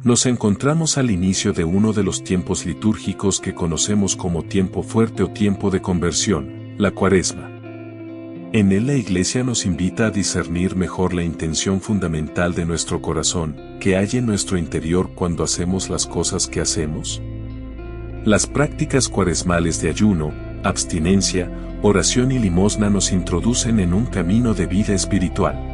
Nos encontramos al inicio de uno de los tiempos litúrgicos que conocemos como tiempo fuerte o tiempo de conversión, la Cuaresma. En él la Iglesia nos invita a discernir mejor la intención fundamental de nuestro corazón, que hay en nuestro interior cuando hacemos las cosas que hacemos. Las prácticas cuaresmales de ayuno, abstinencia, oración y limosna nos introducen en un camino de vida espiritual.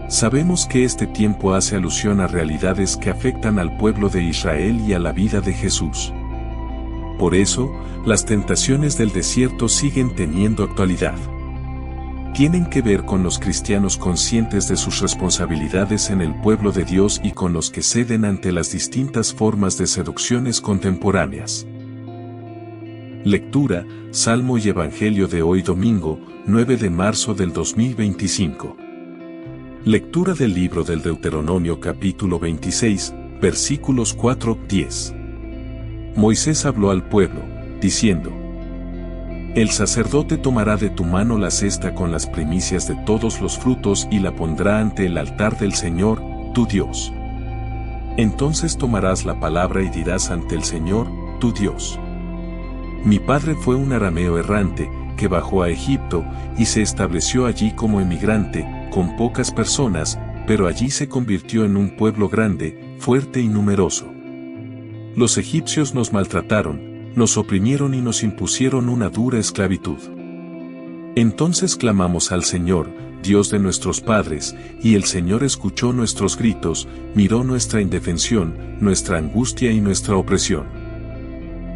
Sabemos que este tiempo hace alusión a realidades que afectan al pueblo de Israel y a la vida de Jesús. Por eso, las tentaciones del desierto siguen teniendo actualidad. Tienen que ver con los cristianos conscientes de sus responsabilidades en el pueblo de Dios y con los que ceden ante las distintas formas de seducciones contemporáneas. Lectura, Salmo y Evangelio de hoy domingo, 9 de marzo del 2025. Lectura del libro del Deuteronomio capítulo 26, versículos 4-10. Moisés habló al pueblo, diciendo: El sacerdote tomará de tu mano la cesta con las primicias de todos los frutos y la pondrá ante el altar del Señor, tu Dios. Entonces tomarás la palabra y dirás ante el Señor, tu Dios: Mi padre fue un arameo errante, que bajó a Egipto, y se estableció allí como emigrante, con pocas personas, pero allí se convirtió en un pueblo grande, fuerte y numeroso. Los egipcios nos maltrataron, nos oprimieron y nos impusieron una dura esclavitud. Entonces clamamos al Señor, Dios de nuestros padres, y el Señor escuchó nuestros gritos, miró nuestra indefensión, nuestra angustia y nuestra opresión.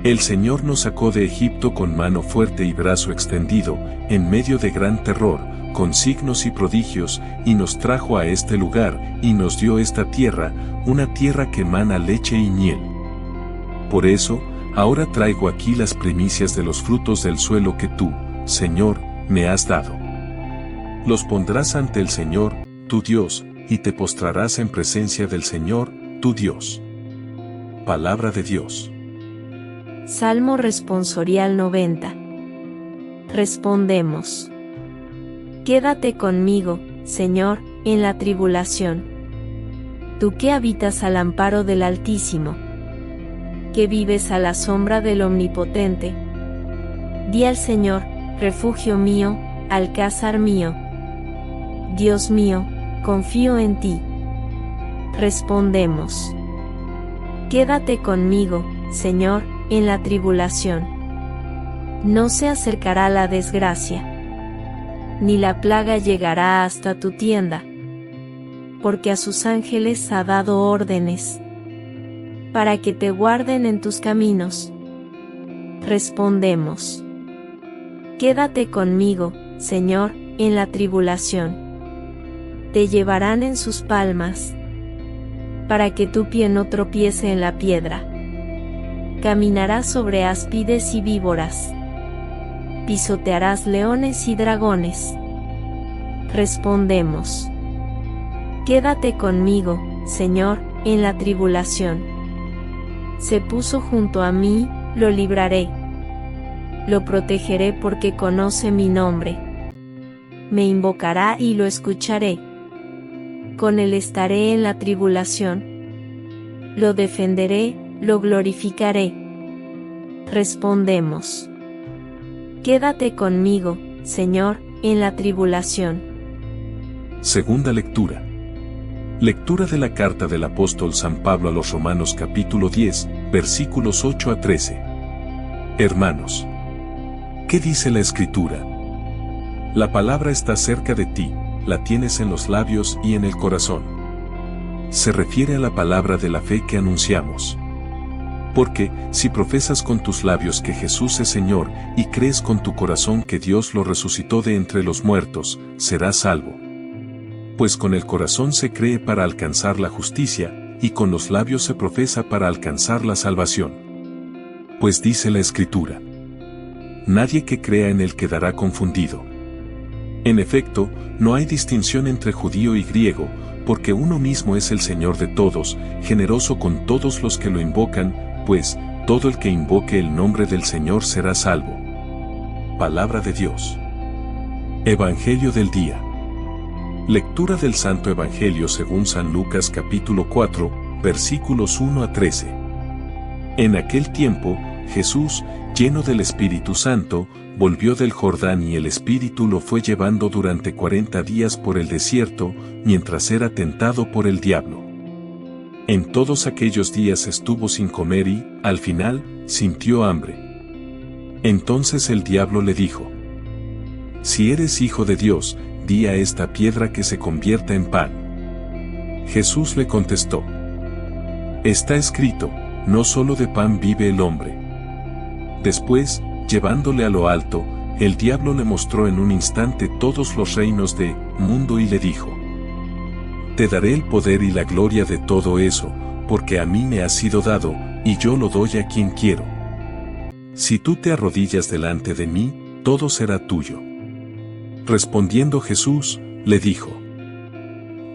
El Señor nos sacó de Egipto con mano fuerte y brazo extendido, en medio de gran terror, con signos y prodigios, y nos trajo a este lugar, y nos dio esta tierra, una tierra que emana leche y miel. Por eso, ahora traigo aquí las primicias de los frutos del suelo que tú, Señor, me has dado. Los pondrás ante el Señor, tu Dios, y te postrarás en presencia del Señor, tu Dios. Palabra de Dios. Salmo responsorial 90. Respondemos: Quédate conmigo, Señor, en la tribulación. Tú que habitas al amparo del Altísimo, que vives a la sombra del Omnipotente. Di al Señor, refugio mío, alcázar mío. Dios mío, confío en ti. Respondemos: Quédate conmigo, Señor, en la tribulación. No se acercará la desgracia, ni la plaga llegará hasta tu tienda, porque a sus ángeles ha dado órdenes, para que te guarden en tus caminos. Respondemos: Quédate conmigo, Señor, en la tribulación. Te llevarán en sus palmas, para que tu pie no tropiece en la piedra. Caminarás sobre áspides y víboras. Pisotearás leones y dragones. Respondemos: Quédate conmigo, Señor, en la tribulación. Se puso junto a mí, lo libraré. Lo protegeré porque conoce mi nombre. Me invocará y lo escucharé. Con él estaré en la tribulación. Lo defenderé, lo glorificaré. Respondemos: Quédate conmigo, Señor, en la tribulación. Segunda lectura. Lectura de la carta del apóstol San Pablo a los Romanos capítulo 10, versículos 8-13. Hermanos, ¿qué dice la Escritura? La palabra está cerca de ti, la tienes en los labios y en el corazón. Se refiere a la palabra de la fe que anunciamos. Porque, si profesas con tus labios que Jesús es Señor, y crees con tu corazón que Dios lo resucitó de entre los muertos, serás salvo. Pues con el corazón se cree para alcanzar la justicia, y con los labios se profesa para alcanzar la salvación. Pues dice la Escritura: Nadie que crea en él quedará confundido. En efecto, no hay distinción entre judío y griego, porque uno mismo es el Señor de todos, generoso con todos los que lo invocan, pues, todo el que invoque el nombre del Señor será salvo. Palabra de Dios. Evangelio del día. Lectura del Santo Evangelio según San Lucas capítulo 4, versículos 1 a 13. En aquel tiempo, Jesús, lleno del Espíritu Santo, volvió del Jordán y el Espíritu lo fue llevando durante 40 días por el desierto, mientras era tentado por el diablo. En todos aquellos días estuvo sin comer y, al final, sintió hambre. Entonces el diablo le dijo: «Si eres hijo de Dios, di a esta piedra que se convierta en pan». Jesús le contestó: «Está escrito, no solo de pan vive el hombre». Después, llevándole a lo alto, el diablo le mostró en un instante todos los reinos del mundo y le dijo: «Te daré el poder y la gloria de todo eso, porque a mí me ha sido dado, y yo lo doy a quien quiero. Si tú te arrodillas delante de mí, todo será tuyo». Respondiendo Jesús, le dijo: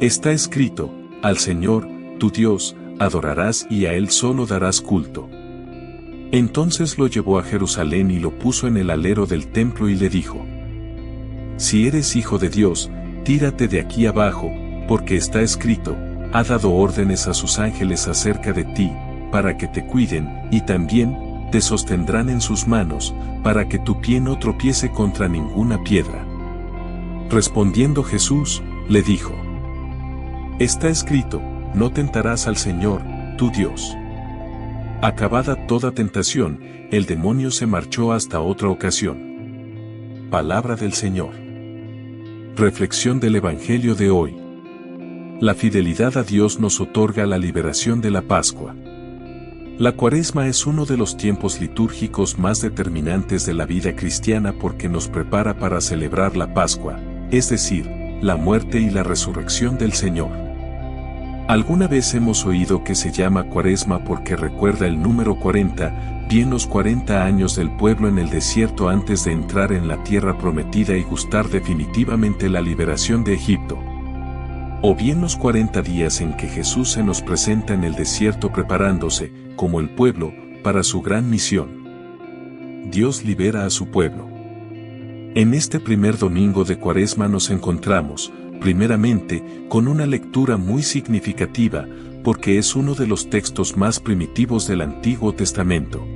«Está escrito, al Señor, tu Dios, adorarás y a Él solo darás culto». Entonces lo llevó a Jerusalén y lo puso en el alero del templo y le dijo: «Si eres hijo de Dios, tírate de aquí abajo, porque está escrito, ha dado órdenes a sus ángeles acerca de ti, para que te cuiden, y también, te sostendrán en sus manos, para que tu pie no tropiece contra ninguna piedra». Respondiendo Jesús, le dijo: «Está escrito, no tentarás al Señor, tu Dios». Acabada toda tentación, el demonio se marchó hasta otra ocasión. Palabra del Señor. Reflexión del Evangelio de hoy. La fidelidad a Dios nos otorga la liberación de la Pascua. La Cuaresma es uno de los tiempos litúrgicos más determinantes de la vida cristiana porque nos prepara para celebrar la Pascua, es decir, la muerte y la resurrección del Señor. Alguna vez hemos oído que se llama Cuaresma porque recuerda el número 40, bien los 40 años del pueblo en el desierto antes de entrar en la tierra prometida y gustar definitivamente la liberación de Egipto. O bien los 40 días en que Jesús se nos presenta en el desierto preparándose, como el pueblo, para su gran misión. Dios libera a su pueblo. En este primer domingo de Cuaresma nos encontramos, primeramente, con una lectura muy significativa, porque es uno de los textos más primitivos del Antiguo Testamento.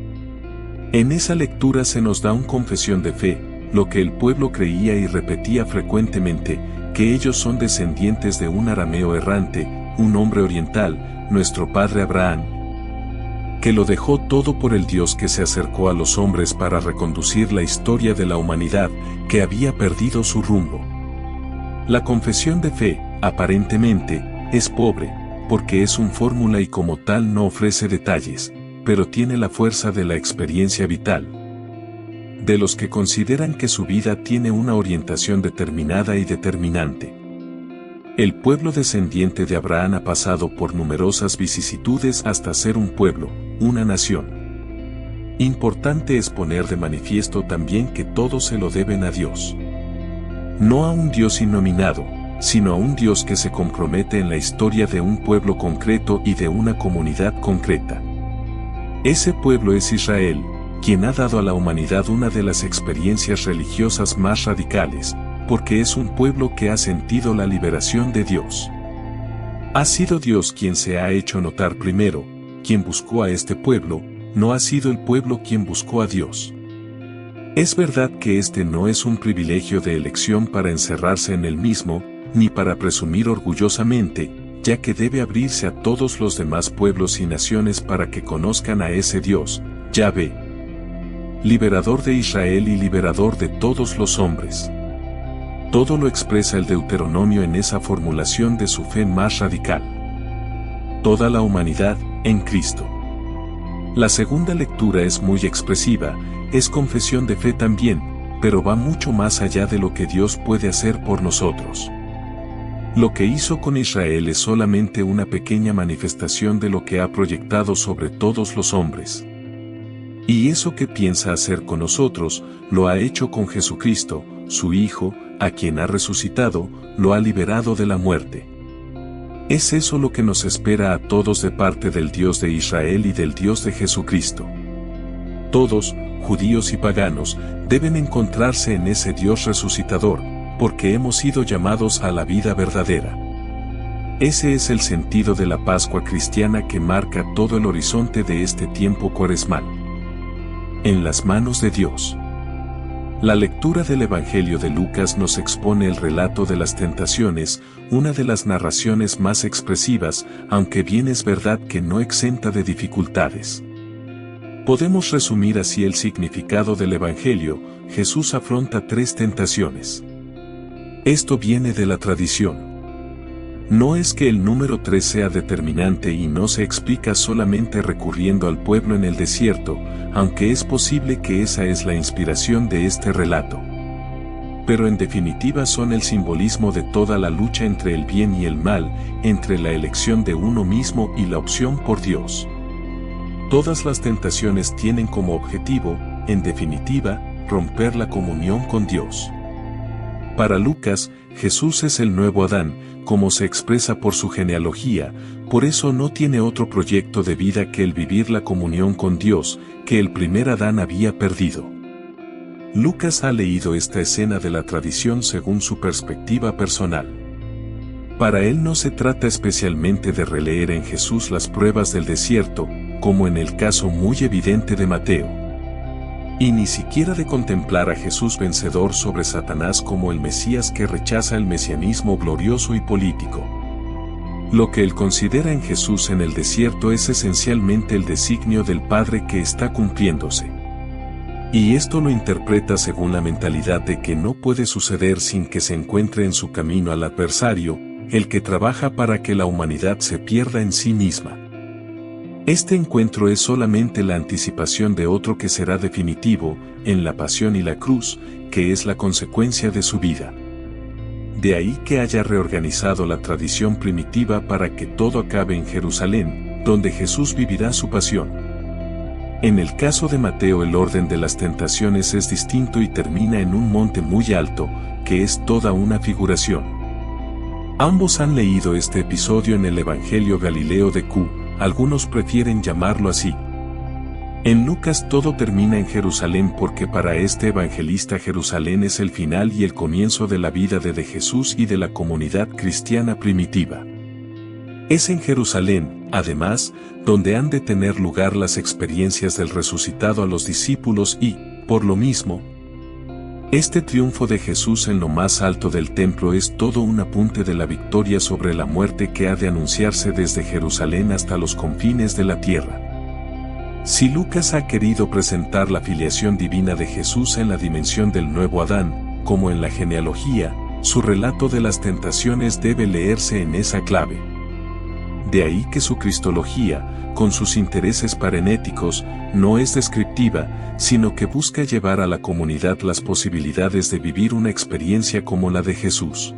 En esa lectura se nos da una confesión de fe, lo que el pueblo creía y repetía frecuentemente, que ellos son descendientes de un arameo errante, un hombre oriental, nuestro padre Abraham, que lo dejó todo por el Dios que se acercó a los hombres para reconducir la historia de la humanidad, que había perdido su rumbo. La confesión de fe, aparentemente, es pobre, porque es una fórmula y como tal no ofrece detalles, pero tiene la fuerza de la experiencia vital. De los que consideran que su vida tiene una orientación determinada y determinante. El pueblo descendiente de Abraham ha pasado por numerosas vicisitudes hasta ser un pueblo, una nación. Importante es poner de manifiesto también que todo se lo deben a Dios. No a un Dios innominado, sino a un Dios que se compromete en la historia de un pueblo concreto y de una comunidad concreta. Ese pueblo es Israel, quien ha dado a la humanidad una de las experiencias religiosas más radicales, porque es un pueblo que ha sentido la liberación de Dios. Ha sido Dios quien se ha hecho notar primero, quien buscó a este pueblo, no ha sido el pueblo quien buscó a Dios. Es verdad que este no es un privilegio de elección para encerrarse en el mismo, ni para presumir orgullosamente, ya que debe abrirse a todos los demás pueblos y naciones para que conozcan a ese Dios, Yahvé, liberador de Israel y liberador de todos los hombres. Todo lo expresa el Deuteronomio en esa formulación de su fe más radical. Toda la humanidad, en Cristo. La segunda lectura es muy expresiva, es confesión de fe también, pero va mucho más allá de lo que Dios puede hacer por nosotros. Lo que hizo con Israel es solamente una pequeña manifestación de lo que ha proyectado sobre todos los hombres. Y eso que piensa hacer con nosotros, lo ha hecho con Jesucristo, su Hijo, a quien ha resucitado, lo ha liberado de la muerte. Es eso lo que nos espera a todos de parte del Dios de Israel y del Dios de Jesucristo. Todos, judíos y paganos, deben encontrarse en ese Dios resucitador, porque hemos sido llamados a la vida verdadera. Ese es el sentido de la Pascua cristiana que marca todo el horizonte de este tiempo cuaresmal. En las manos de Dios. La lectura del Evangelio de Lucas nos expone el relato de las tentaciones, una de las narraciones más expresivas, aunque bien es verdad que no exenta de dificultades. Podemos resumir así el significado del Evangelio: Jesús afronta 3 tentaciones. Esto viene de la tradición. No es que el número 3 sea determinante y no se explica solamente recurriendo al pueblo en el desierto, aunque es posible que esa es la inspiración de este relato. Pero en definitiva son el simbolismo de toda la lucha entre el bien y el mal, entre la elección de uno mismo y la opción por Dios. Todas las tentaciones tienen como objetivo, en definitiva, romper la comunión con Dios. Para Lucas, Jesús es el nuevo Adán, como se expresa por su genealogía, por eso no tiene otro proyecto de vida que el vivir la comunión con Dios, que el primer Adán había perdido. Lucas ha leído esta escena de la tradición según su perspectiva personal. Para él no se trata especialmente de releer en Jesús las pruebas del desierto, como en el caso muy evidente de Mateo. Y ni siquiera de contemplar a Jesús vencedor sobre Satanás como el Mesías que rechaza el mesianismo glorioso y político. Lo que él considera en Jesús en el desierto es esencialmente el designio del Padre que está cumpliéndose. Y esto lo interpreta según la mentalidad de que no puede suceder sin que se encuentre en su camino al adversario, el que trabaja para que la humanidad se pierda en sí misma. Este encuentro es solamente la anticipación de otro que será definitivo, en la pasión y la cruz, que es la consecuencia de su vida. De ahí que haya reorganizado la tradición primitiva para que todo acabe en Jerusalén, donde Jesús vivirá su pasión. En el caso de Mateo el orden de las tentaciones es distinto y termina en un monte muy alto, que es toda una figuración. Ambos han leído este episodio en el Evangelio Galileo de Q. Algunos prefieren llamarlo así. En Lucas todo termina en Jerusalén porque para este evangelista Jerusalén es el final y el comienzo de la vida de Jesús y de la comunidad cristiana primitiva. Es en Jerusalén, además, donde han de tener lugar las experiencias del resucitado a los discípulos y, por lo mismo, este triunfo de Jesús en lo más alto del templo es todo un apunte de la victoria sobre la muerte que ha de anunciarse desde Jerusalén hasta los confines de la tierra. Si Lucas ha querido presentar la filiación divina de Jesús en la dimensión del nuevo Adán, como en la genealogía, su relato de las tentaciones debe leerse en esa clave. De ahí que su cristología, con sus intereses parenéticos, no es descriptiva, sino que busca llevar a la comunidad las posibilidades de vivir una experiencia como la de Jesús.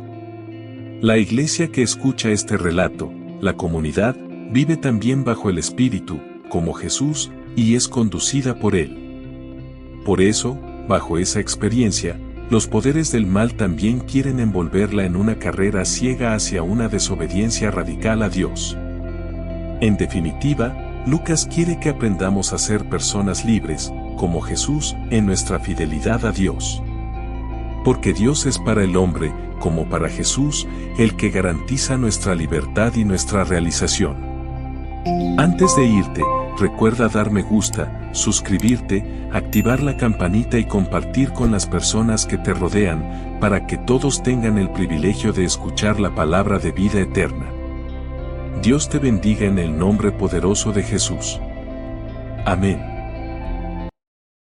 La iglesia que escucha este relato, la comunidad, vive también bajo el Espíritu, como Jesús, y es conducida por Él. Por eso, bajo esa experiencia, los poderes del mal también quieren envolverla en una carrera ciega hacia una desobediencia radical a Dios. En definitiva, Lucas quiere que aprendamos a ser personas libres, como Jesús, en nuestra fidelidad a Dios. Porque Dios es para el hombre, como para Jesús, el que garantiza nuestra libertad y nuestra realización. Antes de irte, recuerda dar me gusta, suscribirte, activar la campanita y compartir con las personas que te rodean, para que todos tengan el privilegio de escuchar la palabra de vida eterna. Dios te bendiga en el nombre poderoso de Jesús. Amén.